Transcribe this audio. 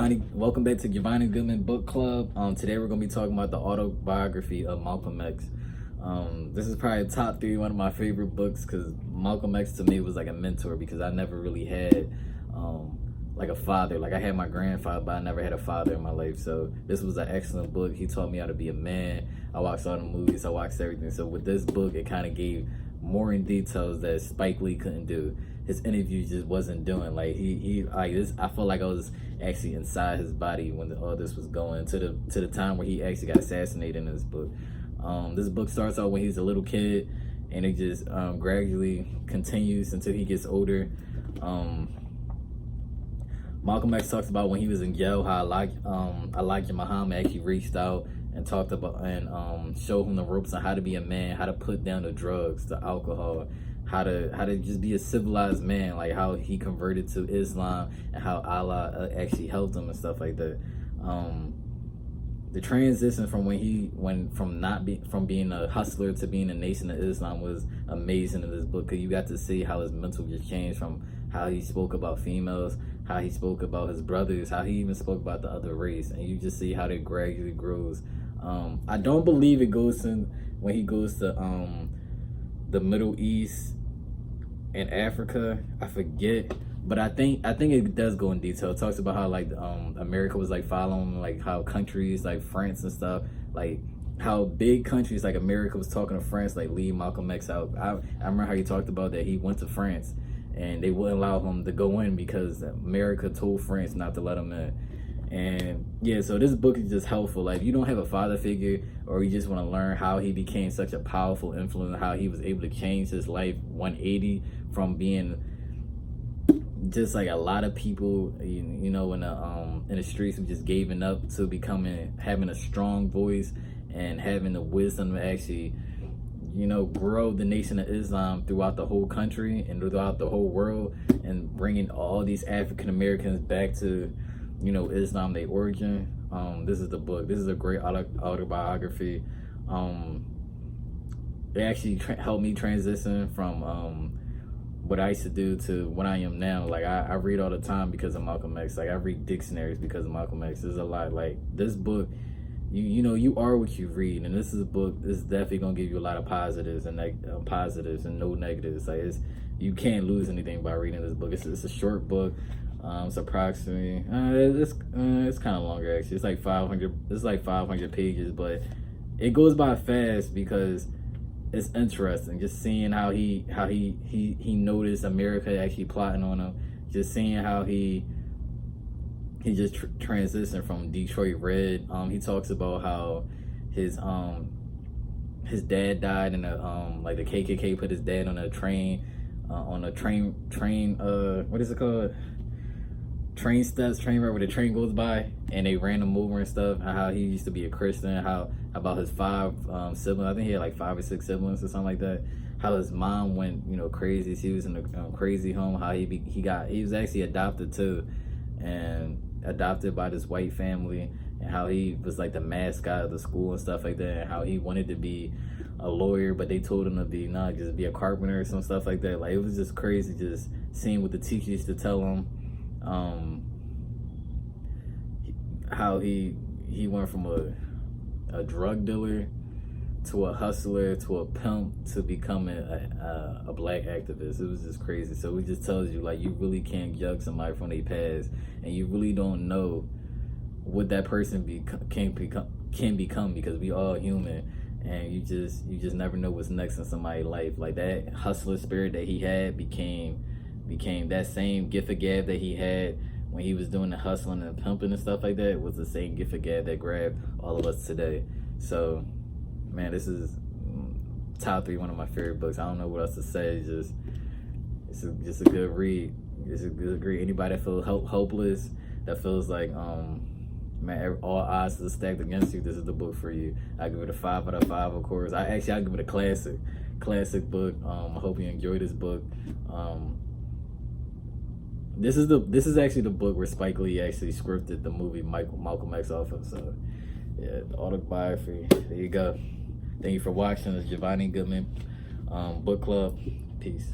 Welcome back to Jovanni Goodman Book Club. Today we're gonna be talking about the autobiography of Malcolm X. This is probably top 3 one of my favorite books because Malcolm X to me was like a mentor because I never really had like a father. Like I had my grandfather, but I never had a father in my life. So this was an excellent book. He taught me how to be a man. I watched all the movies, I watched everything. So with this book, it kind of gave more in details that Spike Lee couldn't do. His interview just wasn't doing. Like he like this. I felt like I was actually inside his body when all this was going to the time where he actually got assassinated in this book. This book starts out when he's a little kid, and it just gradually continues until he gets older. Malcolm X talks about when he was in jail how Elijah Muhammad actually reached out and talked about and showed him the ropes on how to be a man, how to put down the drugs, the alcohol, how to just be a civilized man, like how he converted to Islam and how Allah actually helped him and stuff like that. The transition from from being a hustler to being a Nation of Islam was amazing in this book because you got to see how his mental just changed from how he spoke about females, how he spoke about his brothers, how he even spoke about the other race, and you just see how that gradually grows. I don't believe it goes in when he goes to the Middle East and Africa. I forget, but I think it does go in detail. It talks about how like America was like following like how countries like France and stuff, like how big countries like America was talking to France like leave Malcolm X out. I remember how he talked about that he went to France and they wouldn't allow him to go in because America told France not to let him in. And yeah, so this book is just helpful. Like if you don't have a father figure or you just want to learn how he became such a powerful influence, how he was able to change his life 180 from being just like a lot of people, you know, in the streets who just giving up to having a strong voice and having the wisdom to actually, you know, grow the Nation of Islam throughout the whole country and throughout the whole world, and bringing all these African Americans back to, you know, Islam, their origin. This is the book. This is a great autobiography. It actually helped me transition from what I used to do to what I am now. Like I read all the time because of Malcolm X. Like I read dictionaries because of Malcolm X. There's a lot. Like this book, you know, you are what you read, and this is a book. This is definitely gonna give you a lot of positives and no negatives. Like you can't lose anything by reading this book. It's a short book. It's approximately it's kind of longer actually. It's like 500. It's like 500 pages, but it goes by fast because it's interesting. Just seeing how he noticed America actually plotting on him. Just seeing how he just transitioned from Detroit Red. He talks about how his dad died and like the KKK put his dad on a train what is it called? Train road where the train goes by, and they ran him over and stuff. How he used to be a Christian, how about his 5 siblings. I think he had like 5 or 6 siblings or something like that. How his mom went, you know, crazy. She was in a crazy home. How he was actually adopted too, and adopted by this white family, and how he was like the mascot of the school and stuff like that, and how he wanted to be a lawyer, but they told him to just be a carpenter or some stuff like that. Like it was just crazy just seeing what the teachers used to tell him. How he went from a drug dealer to a hustler to a pimp to becoming a black activist. It was just crazy. So it just tells you like you really can't judge somebody from their past, and you really don't know what that person can become because we all human, and you just never know what's next in somebody's life. Like that hustler spirit that he had became that same gift of gab that he had when he was doing the hustling and pimping and stuff like that was the same gift of gab that grabbed all of us today. So, man, this is top 3 one of my favorite books. I don't know what else to say. It's just a good read. It's a good read. Anybody that feels hopeless, that feels like man, all odds are stacked against you, this is the book for you. I give it a 5 out of 5, of course. I give it a classic book. I hope you enjoy this book. This is actually the book where Spike Lee actually scripted the movie Malcolm X off of. So yeah, the autobiography. There you go. Thank you for watching. It's Jovanni Goodman Book Club. Peace.